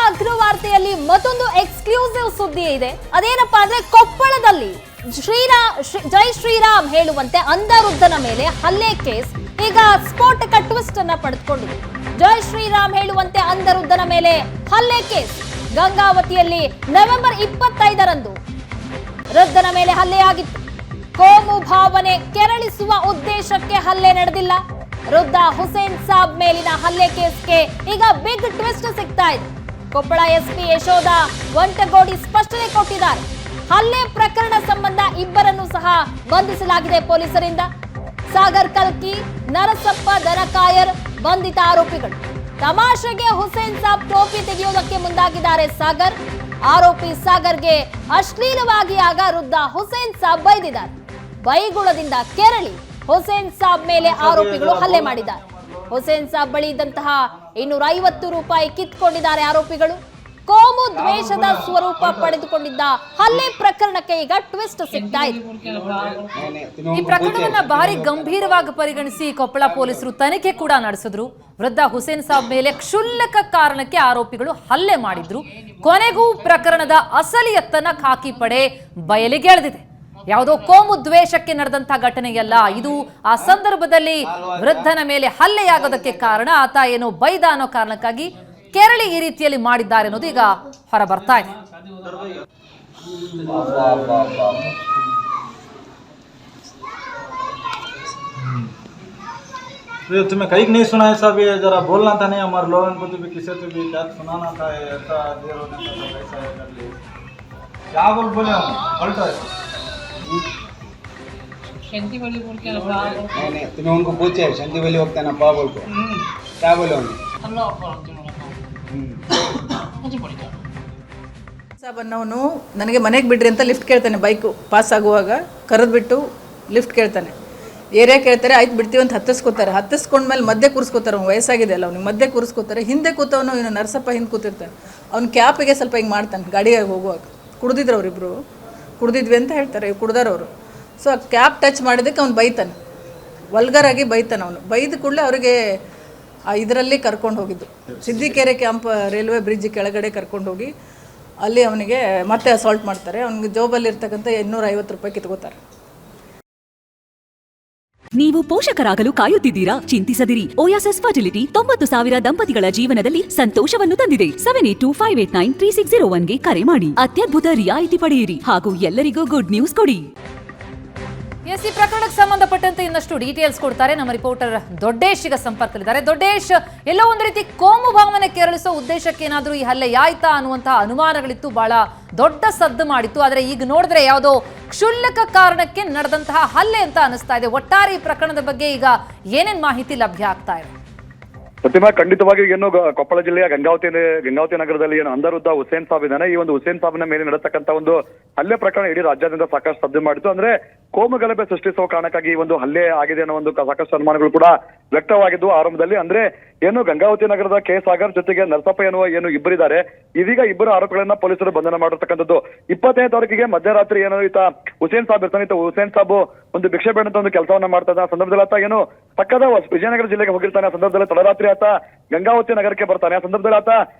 ಅಗ್ರವಾರ್ತೆಯಲ್ಲಿ ಮತ್ತೊಂದು ಎಕ್ಸ್ಕ್ಲೂಸಿವ್ ಸುದ್ದಿ ಇದೆ. ಅದೇನಪ್ಪಾ ಅಂದ್ರೆ ಕೊಪ್ಪಳದಲ್ಲಿ ಜೈ ಶ್ರೀರಾಮ್ ಹೇಳುವಂತೆ ಅಂಧವೃದ್ಧನ ಮೇಲೆ ಹಲ್ಲೆ ಕೇಸ್ ಈಗ ಸ್ಫೋಟಕ ಟ್ವಿಸ್ಟ್ ಅನ್ನ ಪಡೆದುಕೊಂಡಿದೆ. ಜೈ ಶ್ರೀರಾಮ್ ಹೇಳುವಂತೆ ಅಂಧವೃದ್ಧನ ಮೇಲೆ ಹಲ್ಲೆ ಕೇಸ್ ಗಂಗಾವತಿಯಲ್ಲಿ ನವೆಂಬರ್ 25ರಂದು ವೃದ್ಧನ ಮೇಲೆ ಹಲ್ಲೆಯಾಗಿತ್ತು. ಕೋಮು ಭಾವನೆ ಕೆರಳಿಸುವ ಉದ್ದೇಶಕ್ಕೆ ಹಲ್ಲೆ ನಡೆದಿಲ್ಲ. ವೃದ್ಧ ಹುಸೇನ್ ಸಾಬ್ ಮೇಲಿನ ಹಲ್ಲೆ ಕೇಸ್ಗೆ ಈಗ ಬಿಗ್ ಟ್ವಿಸ್ಟ್ ಸಿಗ್ತಾ ಇದೆ. ಕೊಪ್ಪಳ ಎಸ್ಪಿ ಯಶೋಧ ವಂಟಗೋಡಿ ಸ್ಪಷ್ಟನೆ ಕೊಟ್ಟಿದ್ದಾರೆ. ಹಲ್ಲೆ ಪ್ರಕರಣ ಸಂಬಂಧ ಇಬ್ಬರನ್ನು ಸಹ ಬಂಧಿಸಲಾಗಿದೆ ಪೊಲೀಸರಿಂದ. ಸಾಗರ್ ಕಲ್ಕಿ, ನರಸಪ್ಪ ದನಕಾಯರ್ ಬಂಧಿತ ಆರೋಪಿಗಳು. ತಮಾಷೆಗೆ ಹುಸೇನ್ ಸಾಬ್ ಟೋಪಿ ತೆಗೆಯುವುದಕ್ಕೆ ಮುಂದಾಗಿದ್ದಾರೆ ಸಾಗರ್. ಆರೋಪಿ ಸಾಗರ್ಗೆ ಅಶ್ಲೀಲವಾಗಿ ಆಗ ವೃದ್ಧ ಹುಸೇನ್ ಸಾಬ್ ಬೈದಿದ್ದಾರೆ. ಬೈಗುಳದಿಂದ ಕೆರಳಿ ಹುಸೇನ್ ಸಾಬ್ ಮೇಲೆ ಆರೋಪಿಗಳು ಹಲ್ಲೆ ಮಾಡಿದ್ದಾರೆ. ಹುಸೇನ್ ಸಾಬ್ ಬಳಿ ಇದ್ದಂತಹ 250 ರೂಪಾಯಿ ಕಿತ್ಕೊಂಡಿದ್ದಾರೆ ಆರೋಪಿಗಳು. ಕೋಮು ದ್ವೇಷದ ಸ್ವರೂಪ ಪಡೆದುಕೊಂಡಿದ್ದ ಹಲ್ಲೆ ಪ್ರಕರಣಕ್ಕೆ ಈಗ ಟ್ವಿಸ್ಟ್ ಸಿಗ್ತಾ ಇದೆ. ಈ ಪ್ರಕರಣವನ್ನ ಭಾರಿ ಗಂಭೀರವಾಗಿ ಪರಿಗಣಿಸಿ ಕೊಪ್ಪಳ ಪೊಲೀಸರು ತನಿಖೆ ಕೂಡ ನಡೆಸಿದ್ರು. ವೃದ್ಧ ಹುಸೇನ್ ಸಾಬ್ ಮೇಲೆ ಕ್ಷುಲ್ಲಕ ಕಾರಣಕ್ಕೆ ಆರೋಪಿಗಳು ಹಲ್ಲೆ ಮಾಡಿದ್ರು. ಕೊನೆಗೂ ಪ್ರಕರಣದ ಅಸಲಿಯತ್ತನ್ನ ಖಾಕಿ ಪಡೆ ಬಯಲಿಗೆಳೆದಿದೆ. ಯಾವುದೋ ಕೋಮು ದ್ವೇಷಕ್ಕೆ ನಡೆದಂತಹ ಘಟನೆಯಲ್ಲ ಇದು. ಆ ಸಂದರ್ಭದಲ್ಲಿ ವೃದ್ಧನ ಮೇಲೆ ಹಲ್ಲೆಯಾಗೋದಕ್ಕೆ ಕಾರಣ ಆತ ಏನೋ ಬೈದ ಅನ್ನೋ ಕಾರಣಕ್ಕಾಗಿ ಕೆರಳಿ ಈ ರೀತಿಯಲ್ಲಿ ಮಾಡಿದ್ದಾರೆ ಅನ್ನೋದು ಈಗ ಹೊರ ಬರ್ತಾ ಇದೆ. तुम्हें कहीं नहीं सुना है साहब, ये जरा बोलना था नहीं हमारे लोगों को, भी किसी से भी क्या सुनाना था, ऐसा देर होने का ऐसा है कर लिए क्या बोले हम पलटा है शांति वाली बोल के नहीं तुम्हें उनको पूछे शांति वाली वक्त ना पा बोल के क्या बोले ಸಾಬನ್ನವನು ನನಗೆ ಮನೆಗೆ ಬಿಡ್ರಿ ಅಂತ ಲಿಫ್ಟ್ ಕೇಳ್ತಾನೆ. ಬೈಕು ಪಾಸ್ ಆಗುವಾಗ ಕರೆದ್ಬಿಟ್ಟು ಲಿಫ್ಟ್ ಕೇಳ್ತಾನೆ. ಏರಿಯಾ ಕೇಳ್ತಾರೆ, ಆಯ್ತು ಬಿಡ್ತೀವಿ ಅಂತ ಹತ್ತಿಸ್ಕೋತಾರೆ. ಹತ್ತಿಸ್ಕೊಂಡ್ಮೇಲೆ ಮಧ್ಯೆ ಕೂರಿಸ್ಕೋತಾರೆ. ಅವ್ನು ವಯಸ್ಸಾಗಿದೆ ಅಲ್ಲ, ಅವ್ನಿಗೆ ಮಧ್ಯೆ ಕೂರಿಸ್ಕೋತಾರೆ. ಹಿಂದೆ ಕೂತವನು ಇವನು ನರಸಪ್ಪ ಹಿಂದೆ ಕೂತಿರ್ತಾನೆ. ಅವ್ನ ಕ್ಯಾಪಿಗೆ ಸ್ವಲ್ಪ ಹಿಂಗೆ ಮಾಡ್ತಾನೆ ಗಾಡಿಯಾಗ ಹೋಗುವಾಗ. ಕುಡ್ದಿದ್ರು ಅವರಿಬ್ಬರು, ಕುಡ್ದಿದ್ವಿ ಅಂತ ಹೇಳ್ತಾರೆ ಕುಡ್ದಾರವರು. ಸೊ ಆ ಕ್ಯಾಪ್ ಟಚ್ ಮಾಡಿದ್ದಕ್ಕೆ ಅವ್ನು ಬೈತಾನೆ, ವಲ್ಗರಾಗಿ ಬೈತಾನೆ. ಅವನು ಬೈದ ಕೂಡಲೇ ಅವರಿಗೆ ಇದರಲ್ಲಿ ಕರ್ಕೊಂಡು ಹೋಗಿದ್ದು ಸಿದ್ದಿಕೆರೆ ಕ್ಯಾಂಪ್ ರೈಲ್ವೆ ಬ್ರಿಡ್ಜ್ ಕೆಳಗಡೆ ಕರ್ಕೊಂಡು ಹೋಗಿ ಅಲ್ಲಿ ಅವನಿಗೆ ಮತ್ತೆ ಅಸಾಲ್ಟ್ ಮಾಡ್ತಾರೆ. ಅವನಿಗೆ ಜೋಬಲ್ಲಿ ಇರ್ತಕ್ಕಂಥ 250 ರೂಪಾಯಿ ಕಿತ್ಕೋತಾರೆ. ನೀವು ಪೋಷಕರಾಗಲು ಕಾಯುತ್ತಿದ್ದೀರಾ? ಚಿಂತಿಸದಿರಿ. ಓಯಾಸಿಸ್ ಫರ್ಟಿಲಿಟಿ 90,000 ದಂಪತಿಗಳ ಜೀವನದಲ್ಲಿ ಸಂತೋಷವನ್ನು ತಂದಿದೆ. 7825893601ಗೆ ಕರೆ ಮಾಡಿ. ಅತ್ಯದ್ಭುತ ರಿಯಾಯಿತಿ ಪಡೆಯಿರಿ ಹಾಗೂ ಎಲ್ಲರಿಗೂ ಗುಡ್ ನ್ಯೂಸ್ ಕೊಡಿ. ಎಸ್, ಈ ಪ್ರಕರಣಕ್ಕೆ ಸಂಬಂಧಪಟ್ಟಂತೆ ಇನ್ನಷ್ಟು ಡೀಟೇಲ್ಸ್ ಕೊಡ್ತಾರೆ ನಮ್ಮ ರಿಪೋರ್ಟರ್ ದೊಡ್ಡೇಶ್ ಈಗ ಸಂಪರ್ಕದಲ್ಲಿದ್ದಾರೆ. ದೊಡ್ಡೇಶ್, ಎಲ್ಲೋ ಒಂದು ರೀತಿ ಕೋಮು ಭಾವನೆ ಕೆರಳಿಸೋ ಉದ್ದೇಶಕ್ಕೆ ಏನಾದರೂ ಈ ಹಲ್ಲೆ ಯಾಯ್ತಾ ಅನ್ನುವಂತಹ ಅನುಮಾನಗಳಿತ್ತು, ಬಹಳ ದೊಡ್ಡ ಸದ್ದು ಮಾಡಿತ್ತು. ಆದರೆ ಈಗ ನೋಡಿದ್ರೆ ಯಾವುದೋ ಕ್ಷುಲ್ಲಕ ಕಾರಣಕ್ಕೆ ನಡೆದಂತಹ ಹಲ್ಲೆ ಅಂತ ಅನಿಸ್ತಾ ಇದೆ. ಒಟ್ಟಾರೆ ಈ ಪ್ರಕರಣದ ಬಗ್ಗೆ ಈಗ ಏನೇನ್ ಮಾಹಿತಿ ಲಭ್ಯ ಆಗ್ತಾ ಇದೆ? ಪ್ರತಿಮಾ, ಖಂಡಿತವಾಗಿ ಏನು ಕೊಪ್ಪಳ ಜಿಲ್ಲೆಯ ಗಂಗಾವತಿ ನಗರದಲ್ಲಿ ಏನು ಅಂಧವೃದ್ಧ ಹುಸೇನ್ ಸಾಬ್ ಇದ್ದಾನೆ. ಈ ಒಂದು ಹುಸೇನ್ ಸಾಬ್ನ ಮೇಲೆ ನಡೆತಕ್ಕಂಥ ಒಂದು ಹಲ್ಲೆ ಪ್ರಕರಣ ಇಡೀ ರಾಜ್ಯಾದ್ಯಂತ ಸಾಕಷ್ಟು ಸದ್ದು ಮಾಡಿತ್ತು. ಅಂದ್ರೆ ಕೋಮು ಗಲಭೆ ಸೃಷ್ಟಿಸುವ ಕಾರಣಕ್ಕಾಗಿ ಈ ಒಂದು ಹಲ್ಲೆ ಆಗಿದೆ ಅನ್ನೋ ಒಂದು ಸಾಕಷ್ಟು ಅನುಮಾನಗಳು ಕೂಡ ವ್ಯಕ್ತವಾಗಿದ್ವು ಆರಂಭದಲ್ಲಿ. ಅಂದ್ರೆ ಏನು ಗಂಗಾವತಿ ನಗರದ ಕೆ ಸಾಗರ್ ಜೊತೆಗೆ ನರಸಪ್ಪ ಎನ್ನುವ ಏನು ಇಬ್ಬರಿದ್ದಾರೆ. ಇದೀಗ ಇಬ್ಬರು ಆರೋಪಿಗಳನ್ನ ಪೊಲೀಸರು ಬಂಧನ ಮಾಡಿರ್ತಕ್ಕಂಥದ್ದು. 25ನೇ ತಾರೀಕಿಗೆ ಮಧ್ಯರಾತ್ರಿ ಏನು ಈತ ಹುಸೇನ್ ಸಾಬ್ ಇರ್ತಾನೆ. ಹುಸೇನ್ ಸಾಬ್ ಒಂದು ಭಿಕ್ಷೆ ಬೇಡಂತ ಒಂದು ಕೆಲಸವನ್ನ ಮಾಡ್ತಾ ಇದ್ದ. ಆ ಸಂದರ್ಭದಲ್ಲಿ ಆತ ಏನು ಪಕ್ಕದ ವಿಜಯನಗರ ಜಿಲ್ಲೆಗೆ ಹೋಗಿರ್ತಾನೆ. ಆ ಸಂದರ್ಭದಲ್ಲಿ ತಡರಾತ್ರಿ ಆತ ಗಂಗಾವತಿ ನಗರಕ್ಕೆ ಬರ್ತಾನೆ. ಆ ಸಂದರ್ಭದಲ್ಲಿ ಆತ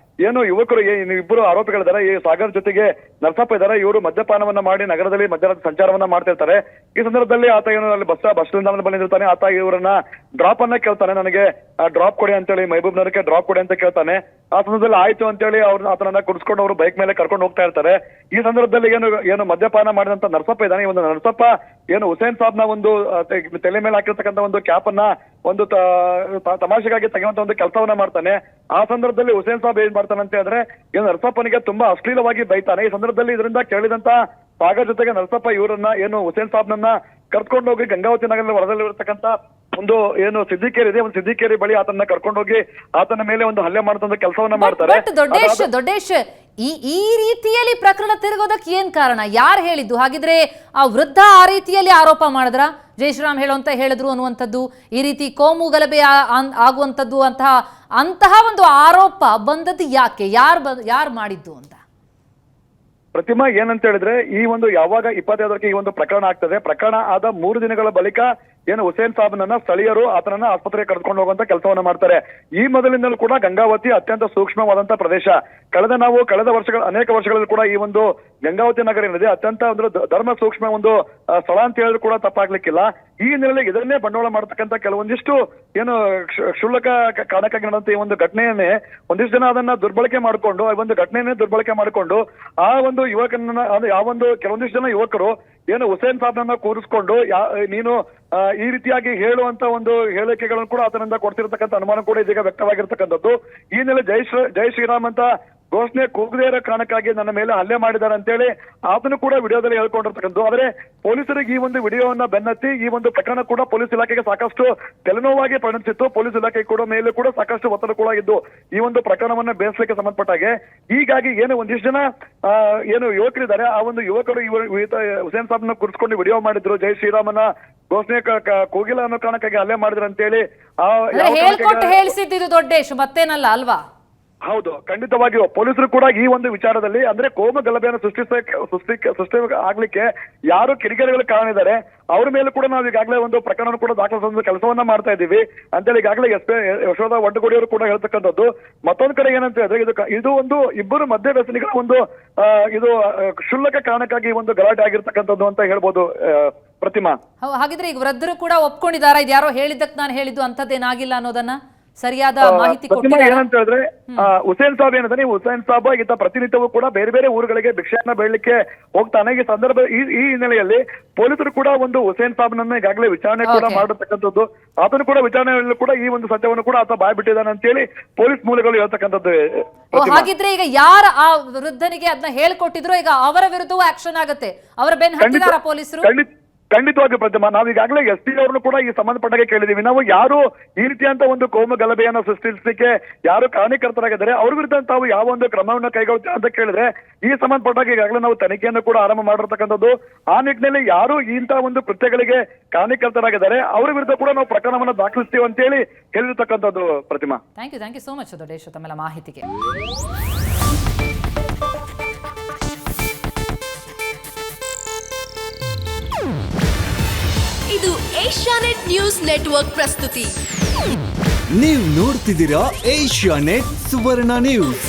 ಏನು ಯುವಕರು ಇಬ್ಬರು ಆರೋಪಿಗಳಿದ್ದಾರೆ, ಈ ಸಾಗರ್ ಜೊತೆಗೆ ನರಸಪ್ಪ ಇದ್ದಾರೆ. ಇವರು ಮದ್ಯಪಾನವನ್ನ ಮಾಡಿ ನಗರದಲ್ಲಿ ಮಧ್ಯರಾತ್ರಿ ಸಂಚಾರವನ್ನ ಮಾಡ್ತಿರ್ತಾರೆ. ಈ ಸಂದರ್ಭದಲ್ಲಿ ಆತ ಏನು ಅಲ್ಲಿ ಬಸ್ ನಿಲ್ದಾಣದಲ್ಲಿ ಬಂದಿರ್ತಾನೆ. ಆತ ಇವರನ್ನ ಡ್ರಾಪ್ ಅನ್ನ ಕೇಳ್ತಾನೆ, ನನಗೆ ಡ್ರಾಪ್ ಕೊಡಿ ಅಂತೇಳಿ, ಮಹಬೂಬ್ ನಗರಕ್ಕೆ ಡ್ರಾಪ್ ಕೊಡಿ ಅಂತ ಕೇಳ್ತಾನೆ. ಆ ಸಂದರ್ಭದಲ್ಲಿ ಆಯ್ತು ಅಂತೇಳಿ ಆತನನ್ನ ಕುಡಿಸ್ಕೊಂಡು ಅವರು ಬೈಕ್ ಮೇಲೆ ಕರ್ಕೊಂಡು ಹೋಗ್ತಾ ಇರ್ತಾರೆ. ಈ ಸಂದರ್ಭದಲ್ಲಿ ಏನು ಮದ್ಯಪಾನ ಮಾಡಿದಂತ ನರಸಪ್ಪ ಇದ್ದಾನೆ. ಈ ಒಂದು ನರಸಪ್ಪ ಏನು ಹುಸೇನ್ ಸಾಬ್ನ ಒಂದು ತಲೆ ಮೇಲೆ ಹಾಕಿರ್ತಕ್ಕಂಥ ಒಂದು ಕ್ಯಾಪ್ ಅನ್ನ ಒಂದು ತಮಾಷೆಗಾಗಿ ತೆಗೆಯುವಂತ ಒಂದು ಕೆಲಸವನ್ನ ಮಾಡ್ತಾನೆ. ಆ ಸಂದರ್ಭದಲ್ಲಿ ಹುಸೇನ್ ಸಾಬ್ ಏನ್ ಮಾಡ್ತಾನೆ ಅಂತ ಹೇಳಿದ್ರೆ ಏನು ನರಸಪ್ಪನಿಗೆ ತುಂಬಾ ಅಶ್ಲೀಲವಾಗಿ ಬೈತಾನೆ. ಈ ಸಂದರ್ಭದಲ್ಲಿ ಇದರಿಂದ ಕೇಳಿದಂತ ಸಾಗರ್ ಜೊತೆಗೆ ನರಸಪ್ಪ ಇವರನ್ನ ಏನು ಹುಸೇನ್ ಸಾಬ್ನನ್ನ ಕರ್ಕೊಂಡು ಹೋಗಿ ಗಂಗಾವತಿ ನಗರದ ಹೊರದಲ್ಲಿರತಕ್ಕಂತ ಒಂದು ಏನು ಸಿದ್ದಿಕೇರಿ ಇದೆ, ಒಂದು ಸಿದ್ದಿಕೇರಿ ಬಳಿ ಆತನ ಕರ್ಕೊಂಡು ಹೋಗಿ ಆತನ ಮೇಲೆ ಒಂದು ಹಲ್ಲೆ ಮಾಡುವಂತ ಕೆಲಸವನ್ನ ಮಾಡ್ತಾರೆ. ದೊಡ್ಡೇಶ್, ಈ ರೀತಿಯಲ್ಲಿ ಪ್ರಕರಣ ತಿರುಗೋದಕ್ಕೆ ಏನ್ ಕಾರಣ? ಯಾರು ಹೇಳಿದ್ದು? ಹಾಗಿದ್ರೆ ಆ ವೃದ್ಧ ಆ ರೀತಿಯಲ್ಲಿ ಆರೋಪ ಮಾಡಿದ್ರ, ಜಯಶ್ರೀರಾಮ್ ಹೇಳುವಂತ ಹೇಳಿದ್ರು ಅನ್ನುವಂಥದ್ದು, ಈ ರೀತಿ ಕೋಮು ಗಲಭೆ ಆಗುವಂಥದ್ದು ಅಂತಹ ಒಂದು ಆರೋಪ ಬಂದದ್ದು ಯಾಕೆ? ಯಾರು ಮಾಡಿದ್ದು ಅಂತ? ಪ್ರತಿಮಾ, ಏನಂತ ಹೇಳಿದ್ರೆ ಈ ಒಂದು ಯಾವಾಗ 25ಕ್ಕೆ ಈ ಒಂದು ಪ್ರಕರಣ ಆಗ್ತದೆ, ಪ್ರಕರಣ ಆದ 3 ದಿನಗಳ ಬಳಿಕ ಏನು ಹುಸೇನ್ ಸಾಬ್ನನ್ನ ಸ್ಥಳೀಯರು ಆತನನ್ನ ಆಸ್ಪತ್ರೆಗೆ ಕರೆದುಕೊಂಡು ಹೋಗುವಂತ ಕೆಲಸವನ್ನ ಮಾಡ್ತಾರೆ. ಈ ಮೊದಲಿಂದಲೂ ಕೂಡ ಗಂಗಾವತಿ ಅತ್ಯಂತ ಸೂಕ್ಷ್ಮವಾದಂತ ಪ್ರದೇಶ. ಕಳೆದ ಅನೇಕ ವರ್ಷಗಳಲ್ಲಿ ಕೂಡ ಈ ಒಂದು ಗಂಗಾವತಿ ನಗರ ಏನಿದೆ ಅತ್ಯಂತ ಒಂದು ಧರ್ಮ ಸೂಕ್ಷ್ಮ ಒಂದು ಸ್ಥಳ ಅಂತ ಹೇಳಿದ್ರು ಕೂಡ ತಪ್ಪಾಗ್ಲಿಕ್ಕಿಲ್ಲ. ಈ ಹಿನ್ನೆಲೆಯಲ್ಲಿ ಇದನ್ನೇ ಬಂಡವಾಳ ಮಾಡತಕ್ಕಂತ ಕೆಲವೊಂದಿಷ್ಟು ಏನು ಕ್ಷುಲ್ಲಕ ಕಾರಣಕ್ಕಾಗಿ ನಡೆದಂತ ಈ ಒಂದು ಘಟನೆಯನ್ನೇ ಒಂದಿಷ್ಟು ಜನ ಅದನ್ನ ದುರ್ಬಳಕೆ ಮಾಡಿಕೊಂಡು ಆ ಒಂದು ಯುವಕನನ್ನ ಆ ಒಂದು ಕೆಲವೊಂದಿಷ್ಟು ಜನ ಯುವಕರು ಏನು ಹುಸೇನ್ ಸಾಬ್ನನ್ನ ಕೂರಿಸ್ಕೊಂಡು ನೀನು ಈ ರೀತಿಯಾಗಿ ಹೇಳುವಂತ ಒಂದು ಹೇಳಿಕೆಗಳನ್ನು ಕೂಡ ಆತನಿಂದ ಕೊಡ್ತಿರ್ತಕ್ಕಂಥ ಅನುಮಾನ ಕೂಡ ಇದೀಗ ವ್ಯಕ್ತವಾಗಿರ್ತಕ್ಕಂಥದ್ದು. ಈ ಹಿನ್ನೆಲೆ ಜೈ ಶ್ರೀರಾಮ್ ಅಂತ ಘೋಷಣೆ ಕೂಗದೇ ಇರೋ ಕಾರಣಕ್ಕಾಗಿ ನನ್ನ ಮೇಲೆ ಹಲ್ಲೆ ಮಾಡಿದ್ದಾರೆ ಅಂತೇಳಿ ಆತನು ಕೂಡ ವಿಡಿಯೋದಲ್ಲಿ ಹೇಳ್ಕೊಂಡಿರ್ತಕ್ಕಂಥದ್ದು. ಆದ್ರೆ ಪೊಲೀಸರಿಗೆ ಈ ಒಂದು ವಿಡಿಯೋವನ್ನ ಬೆನ್ನತ್ತಿ ಈ ಒಂದು ಪ್ರಕರಣ ಕೂಡ ಪೊಲೀಸ್ ಇಲಾಖೆಗೆ ಸಾಕಷ್ಟು ತಲೆನೋವಾಗಿ ಪರಿಣಮಿಸಿತ್ತು. ಪೊಲೀಸ್ ಇಲಾಖೆ ಕೂಡ ಮೇಲೆ ಕೂಡ ಸಾಕಷ್ಟು ಒತ್ತಡ ಕೂಡ ಆಗಿದ್ದು ಈ ಒಂದು ಪ್ರಕರಣವನ್ನ ಬೇಯಿಸಲಿಕ್ಕೆ ಸಂಬಂಧಪಟ್ಟಾಗೆ. ಹೀಗಾಗಿ ಏನು ಒಂದಿಷ್ಟು ಜನ ಏನು ಯುವಕರಿದ್ದಾರೆ ಆ ಒಂದು ಯುವಕರು ಹುಸೇನ್ ಸಾಬ್ನ ಕುರಿಸ್ಕೊಂಡು ವಿಡಿಯೋ ಮಾಡಿದ್ರು. ಜೈ ಶ್ರೀರಾಮನ ಘೋಷಣೆ ಕೂಗಿಲ್ಲ ಅನ್ನೋ ಕಾರಣಕ್ಕಾಗಿ ಹಲ್ಲೆ ಮಾಡಿದ್ರು ಅಂತೇಳಿ ಹೇಳ್ಕೊಟ್ಟು ಹೇಳಿಸಿದ್ದು ದೊಡ್ಡ ಇಶ್ಯೂ ಮತ್ತೇನಲ್ಲ ಅಲ್ವಾ? ಹೌದು, ಖಂಡಿತವಾಗಿಯೂ ಪೊಲೀಸರು ಕೂಡ ಈ ಒಂದು ವಿಚಾರದಲ್ಲಿ ಅಂದ್ರೆ ಕೋಮು ಗಲಭೆಯನ್ನು ಸೃಷ್ಟಿ ಆಗ್ಲಿಕ್ಕೆ ಯಾರು ಕಿಡಿಗೇಡಿಗಳ ಕಾರಣ ಇದ್ದಾರೆ ಅವ್ರ ಮೇಲೆ ಕೂಡ ನಾವು ಈಗಾಗಲೇ ಒಂದು ಪ್ರಕರಣ ಕೂಡ ದಾಖಲಿಸುವ ಕೆಲಸವನ್ನ ಮಾಡ್ತಾ ಇದ್ದೀವಿ ಅಂತೇಳಿ ಈಗಾಗಲೇ ಯಶೋಧ ವಡ್ಡಗೋಡಿಯವರು ಕೂಡ ಹೇಳ್ತಕ್ಕಂಥದ್ದು. ಮತ್ತೊಂದು ಕಡೆ ಏನಂತ ಹೇಳಿದ್ರೆ ಇದು ಒಂದು ಇಬ್ಬರು ಮಧ್ಯವರ್ತಿಗಳ ಒಂದು ಇದು ಕ್ಷುಲ್ಲಕ ಕಾರಣಕ್ಕಾಗಿ ಒಂದು ಗಲಾಟೆ ಆಗಿರ್ತಕ್ಕಂಥದ್ದು ಅಂತ ಹೇಳ್ಬೋದು ಪ್ರತಿಮಾ. ಹಾಗಿದ್ರೆ ಈಗ ವೃದ್ಧರು ಕೂಡ ಒಪ್ಕೊಂಡಿದಾರ ಇದು ಯಾರೋ ಹೇಳಿದ್ದಕ್ಕೆ ನಾನು ಹೇಳಿದ್ದು ಅಂತದ್ದೇನಾಗಿಲ್ಲ ಅನ್ನೋದನ್ನ ಸರಿಯಾದ ಮಾಹಿತಿ ಏನಂತ ಹೇಳಿದ್ರೆ ಹುಸೇನ್ ಸಾಬ್ ಏನಿದೆ ಹುಸೇನ್ ಸಾಬ್ ಈತ ಪ್ರತಿನಿತ್ಯವೂ ಕೂಡ ಬೇರೆ ಬೇರೆ ಊರುಗಳಿಗೆ ಭಿಕ್ಷೆಯನ್ನ ಬೇಡಲಿಕ್ಕೆ ಹೋಗ್ತಾನೆ. ಈ ಸಂದರ್ಭ ಈ ಹಿನ್ನೆಲೆಯಲ್ಲಿ ಪೊಲೀಸರು ಕೂಡ ಒಂದು ಹುಸೇನ್ ಸಾಬ್ನನ್ನ ಈಗಾಗಲೇ ವಿಚಾರಣೆ ಕೂಡ ಮಾಡಿರ್ತಕ್ಕಂಥದ್ದು. ಆತನು ಕೂಡ ವಿಚಾರಣೆಯಲ್ಲಿ ಕೂಡ ಈ ಒಂದು ಸತ್ಯವನ್ನು ಕೂಡ ಆತ ಬಾಯ್ ಬಿಟ್ಟಿದ್ದಾನೆ ಅಂತೇಳಿ ಪೊಲೀಸ್ ಮೂಲಗಳು ಹೇಳ್ತಕ್ಕಂಥದ್ದು. ಹಾಗಿದ್ರೆ ಈಗ ಯಾರ ಆ ವೃದ್ಧನಿಗೆ ಅದನ್ನ ಹೇಳ್ಕೊಟ್ಟಿದ್ರು ಈಗ ಅವರ ವಿರುದ್ಧವೂ ಆಕ್ಷನ್ ಆಗುತ್ತೆ, ಅವರ ಬೆನ್ನ ಹತ್ತಿದಾರ ಪೊಲೀಸರು? ಖಂಡಿತವಾಗಿ ಪ್ರತಿಮಾ, ನಾವೀಗಾಗಲೇ ಎಸ್ ಪಿ ಅವ್ರನ್ನು ಕೂಡ ಈ ಸಂಬಂಧಪಟ್ಟಾಗೆ ಕೇಳಿದೀವಿ. ನಾವು ಯಾರು ಈ ರೀತಿಯಂತ ಒಂದು ಕೋಮು ಗಲಭೆಯನ್ನು ಸೃಷ್ಟಿಸಲಿಕ್ಕೆ ಯಾರು ಕಾರಣಕರ್ತರಾಗಿದ್ದಾರೆ ಅವ್ರ ವಿರುದ್ಧ ತಾವು ಯಾವ ಒಂದು ಕ್ರಮವನ್ನು ಕೈಗೊಳ್ತೀವಿ ಅಂತ ಕೇಳಿದ್ರೆ ಈ ಸಂಬಂಧಪಟ್ಟಾಗ ಈಗಾಗಲೇ ನಾವು ತನಿಖೆಯನ್ನು ಕೂಡ ಆರಂಭ ಮಾಡಿರ್ತಕ್ಕಂಥದ್ದು. ಆ ನಿಟ್ಟಿನಲ್ಲಿ ಯಾರು ಇಂತಹ ಒಂದು ಕೃತ್ಯಗಳಿಗೆ ಕಾರಣಕರ್ತರಾಗಿದ್ದಾರೆ ಅವ್ರ ವಿರುದ್ಧ ಕೂಡ ನಾವು ಪ್ರಕರಣವನ್ನು ದಾಖಲಿಸ್ತೀವಿ ಅಂತೇಳಿ ಹೇಳಿರ್ತಕ್ಕಂಥದ್ದು. Pratima, thank you so much Doddesh ತಮ್ಮೆಲ್ಲ ಮಾಹಿತಿಗೆ. ಇದು ಏಷ್ಯಾನೆಟ್ ನ್ಯೂಸ್ ನೆಟ್ವರ್ಕ್ ಪ್ರಸ್ತುತಿ. ನೀವು ನೋಡ್ತಿದ್ದೀರಾ ಏಷ್ಯಾನೆಟ್ ಸುವರ್ಣ ನ್ಯೂಸ್.